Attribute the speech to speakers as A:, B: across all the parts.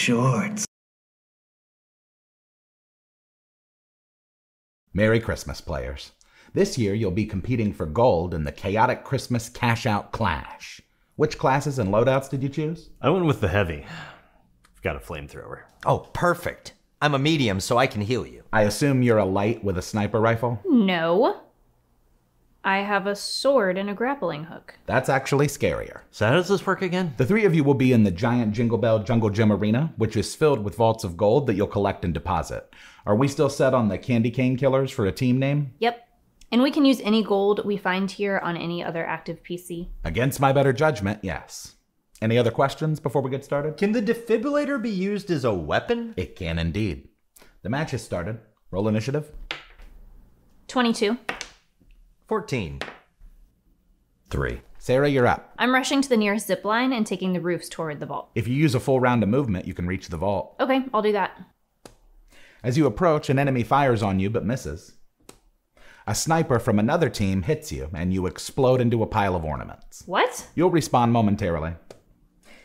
A: shorts.
B: Merry Christmas, players. This year you'll be competing for gold in the Chaotic Christmas Cash-Out Clash. Which classes and loadouts did you choose?
C: I went with the heavy. I've got a flamethrower.
D: Oh, perfect. I'm a medium, so I can heal you.
B: I assume you're a light with a sniper rifle?
E: No. I have a sword and a grappling hook.
B: That's actually scarier.
C: So how does this work again?
B: The three of you will be in the giant Jingle Bell Jungle Gym Arena, which is filled with vaults of gold that you'll collect and deposit. Are we still set on the Candy Cane Killers for a team name?
E: Yep. And we can use any gold we find here on any other active PC.
B: Against my better judgment, yes. Any other questions before we get started?
D: Can the defibrillator be used as a weapon?
B: It can indeed. The match has started. Roll initiative.
E: 22.
D: 14.
B: 3. Sarah, you're up.
E: I'm rushing to the nearest zip line and taking the roofs toward the vault.
B: If you use a full round of movement, you can reach the vault.
E: Okay, I'll do that.
B: As you approach, an enemy fires on you but misses. A sniper from another team hits you, and you explode into a pile of ornaments.
E: What?
B: You'll respawn momentarily.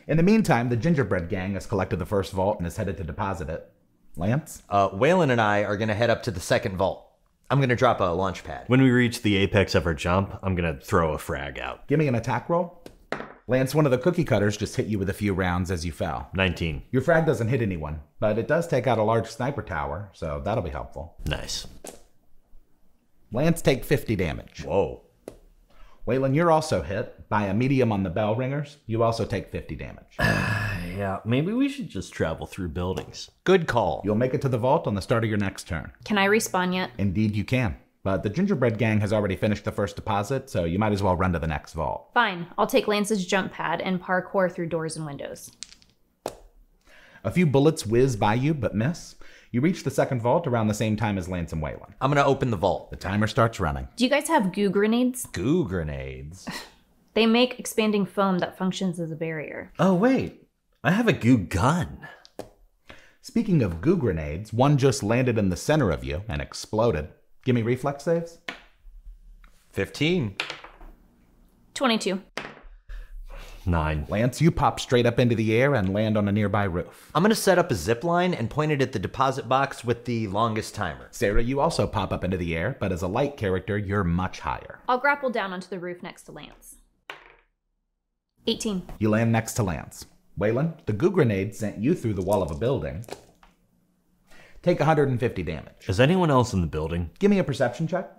B: In the meantime, the Gingerbread Gang has collected the first vault and is headed to deposit it. Lance?
D: Waylon and I are going to head up to the second vault. I'm going to drop a launch pad.
C: When we reach the apex of our jump, I'm going to throw a frag out.
B: Give me an attack roll. Lance, one of the cookie cutters just hit you with a few rounds as you fell.
C: 19.
B: Your frag doesn't hit anyone, but it does take out a large sniper tower, so that'll be helpful.
C: Nice.
B: Lance, take 50 damage.
C: Whoa.
B: Waylon, you're also hit by a medium on the bell ringers. You also take 50 damage.
C: Yeah, maybe we should just travel through buildings.
D: Good call.
B: You'll make it to the vault on the start of your next turn.
E: Can I respawn yet?
B: Indeed you can. But the Gingerbread Gang has already finished the first deposit, so you might as well run to the next vault.
E: Fine. I'll take Lance's jump pad and parkour through doors and windows.
B: A few bullets whiz by you, but miss. You reach the second vault around the same time as Lance and Waylon.
D: I'm going to open the vault.
B: The timer starts running.
E: Do you guys have goo grenades?
D: Goo grenades.
E: They make expanding foam that functions as a barrier.
C: Oh, wait. I have a goo gun.
B: Speaking of goo grenades, one just landed in the center of you and exploded. Give me reflex saves.
D: 15.
E: 22.
C: 9.
B: Lance, you pop straight up into the air and land on a nearby roof.
D: I'm going to set up a zip line and point it at the deposit box with the longest timer.
B: Sarah, you also pop up into the air, but as a light character, you're much higher.
E: I'll grapple down onto the roof next to Lance. 18.
B: You land next to Lance. Waylon, the goo grenade sent you through the wall of a building. Take 150 damage.
C: Is anyone else in the building?
B: Give me a perception check.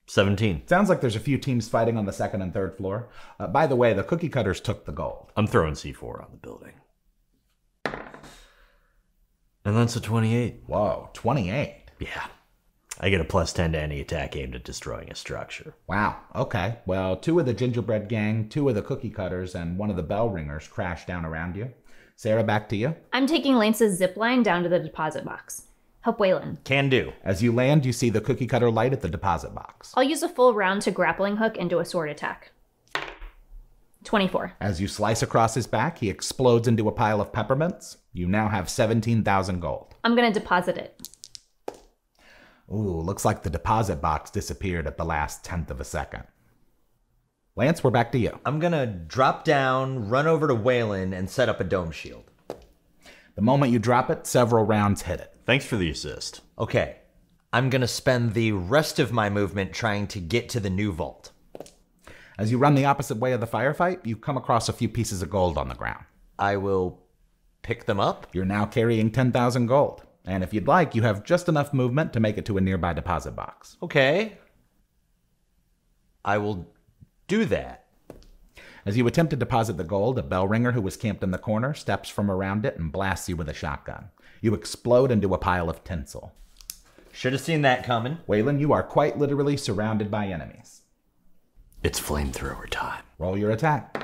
C: 17.
B: Sounds like there's a few teams fighting on the second and third floor. By the way, the cookie cutters took the gold.
C: I'm throwing C4 on the building. And that's a 28.
B: Whoa, 28.
C: Yeah. I get a +10 to any attack aimed at destroying a structure.
B: Wow, okay. Well, 2 of the Gingerbread Gang, 2 of the cookie cutters, and 1 of the bell ringers crash down around you. Sarah, back to you.
E: I'm taking Lance's zip line down to the deposit box. Help Waylon.
D: Can do.
B: As you land, you see the cookie cutter light at the deposit box.
E: I'll use a full round to grappling hook and do a sword attack. 24.
B: As you slice across his back, he explodes into a pile of peppermints. You now have 17,000 gold.
E: I'm gonna deposit it.
B: Ooh, looks like the deposit box disappeared at the last 10th of a second. Lance, we're back to you.
D: I'm going to drop down, run over to Waylon, and set up a dome shield.
B: The moment you drop it, several rounds hit it.
C: Thanks for the assist.
D: Okay. I'm going to spend the rest of my movement trying to get to the new vault.
B: As you run the opposite way of the firefight, you come across a few pieces of gold on the ground.
D: I will pick them up.
B: You're now carrying 10,000 gold. And if you'd like, you have just enough movement to make it to a nearby deposit box.
D: Okay. I will do that.
B: As you attempt to deposit the gold, a bell ringer who was camped in the corner steps from around it and blasts you with a shotgun. You explode into a pile of tinsel.
D: Should have seen that coming.
B: Waylon, you are quite literally surrounded by enemies.
C: It's flamethrower time.
B: Roll your attack.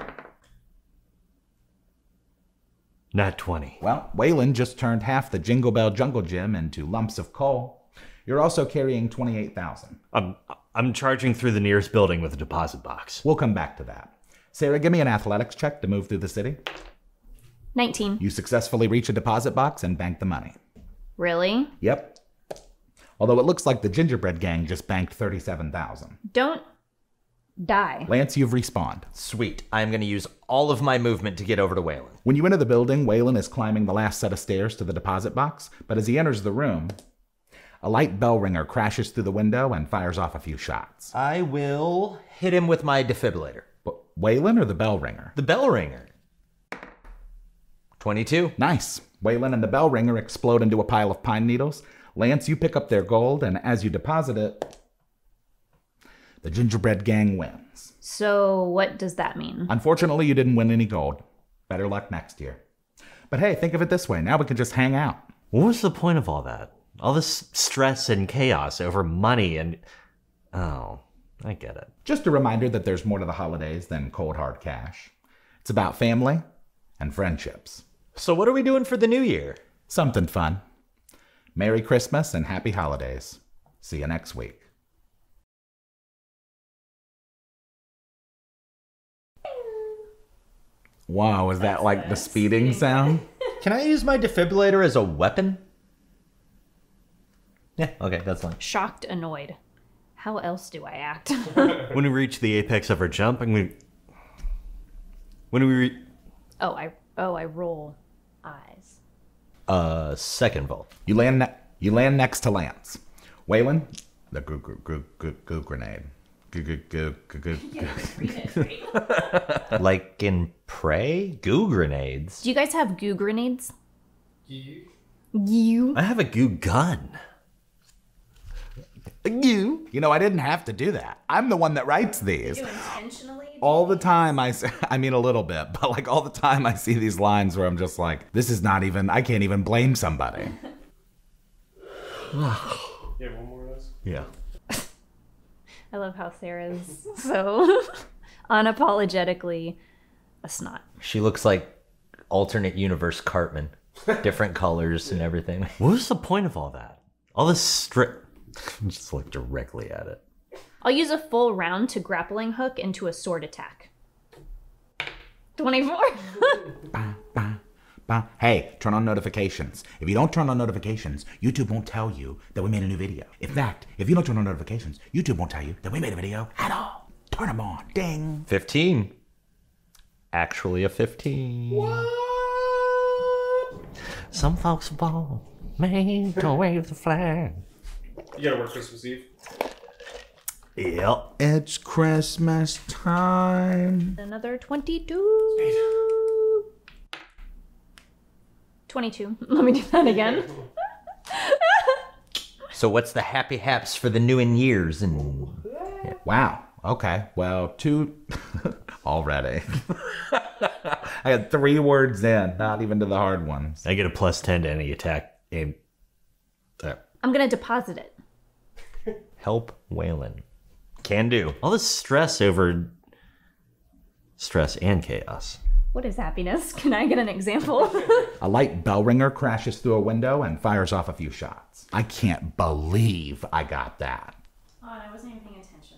C: Nat 20.
B: Well, Waylon just turned half the Jingle Bell Jungle Gym into lumps of coal. You're also carrying 28,000.
C: I'm charging through the nearest building with a deposit box.
B: We'll come back to that. Sarah, give me an athletics check to move through the city.
E: 19.
B: You successfully reach a deposit box and bank the money.
E: Really?
B: Yep. Although it looks like the Gingerbread Gang just banked 37,000.
E: Don't Die.
B: Lance, you've respawned.
D: Sweet. I'm going to use all of my movement to get over to Waylon.
B: When you enter the building, Waylon is climbing the last set of stairs to the deposit box, but as he enters the room, a light bell ringer crashes through the window and fires off a few shots.
D: I will hit him with my defibrillator.
B: But Waylon or the bell ringer?
D: The bell ringer. 22.
B: Nice. Waylon and the bell ringer explode into a pile of pine needles. Lance, you pick up their gold, and as you deposit it, the gingerbread gang wins.
E: So what does that mean?
B: Unfortunately, you didn't win any gold. Better luck next year. But hey, think of it this way. Now we can just hang out.
C: What was the point of all that? All this stress and chaos over money and... Oh, I get it.
B: Just a reminder that there's more to the holidays than cold hard cash. It's about family and friendships.
D: So what are we doing for the new year?
B: Something fun. Merry Christmas and happy holidays. See you next week. Wow, is that like the speeding sound?
D: Can I use my defibrillator as a weapon? Yeah, okay, that's fine.
E: Shocked, annoyed. How else do I act?
C: When we reach the apex of our jump, and
E: Oh, I roll eyes.
D: Second vault.
B: You land next to Lance. Waylon, the goo grenade. Goo.
D: Like in Prey? Goo grenades.
E: Do you guys have goo grenades? You?
C: I have a goo gun.
B: You know, I didn't have to do that. I'm the one that writes these.
E: You intentionally?
B: All the time I mean a little bit, but like all the time I see these lines where I'm just like, this is not even, I can't even blame somebody.
A: Yeah, one more of those.
C: Yeah.
E: I love how Sarah's so unapologetically a snot.
D: She looks like alternate universe Cartman. Different colors and everything.
C: What was the point of all that? All this strip. Just look directly at it.
E: I'll use a full round to grappling hook into a sword attack. 24.
B: Hey, turn on notifications. If you don't turn on notifications, YouTube won't tell you that we made a new video. In fact, if you don't turn on notifications, YouTube won't tell you that we made a video at all. Turn them on. Ding.
D: 15. Actually a 15.
B: What?
C: Some folks won't make to wave the flag.
A: You gotta work Christmas Eve.
C: Yep.
B: It's Christmas time.
E: Another 22. 22. Let me do that again.
D: So what's the happy haps for the new years? And
B: Wow. Okay. Well, 2 already. I had 3 words in, not even to the hard ones.
C: I get a +10 to any attack aim.
E: I'm going to deposit it.
D: help Waylon. Can do.
C: All this stress over stress and chaos.
E: What is happiness? Can I get an example?
B: A light bell ringer crashes through a window and fires off a few shots. I can't believe I got that.
E: Oh, I wasn't even paying attention.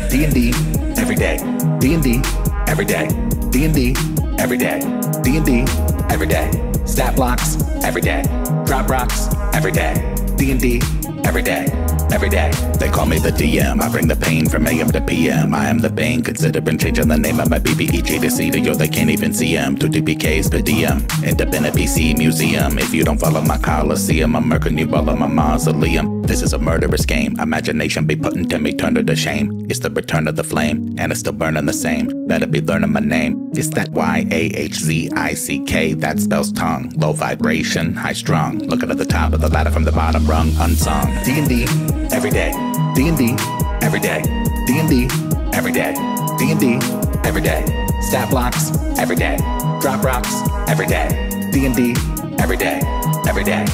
B: D&D every day. D&D every day. D&D every day. D&D every day. Stat blocks every day. Drop rocks every day. D&D every day. Every day. They call me the DM. I bring the pain from AM to PM. I am the bane. Considering changing the name of my BBEJ to C to yo, they can't even see him. 2 TPKs per DM. Independent PC museum. If you don't follow my coliseum, I'm murking you all in my mausoleum. This is a murderous game. Imagination be putting to me, turn to shame. It's the return of the flame, and it's still burning the same. Better be learning my name. It's that YAHZICK. That spells tongue. Low vibration, high strung. Looking at the top of the ladder from the bottom rung. Unsung. D&D every day. D&D every day. D&D every day. D&D every day. Stat blocks every day. Drop rocks every day. D&D every day. Every day.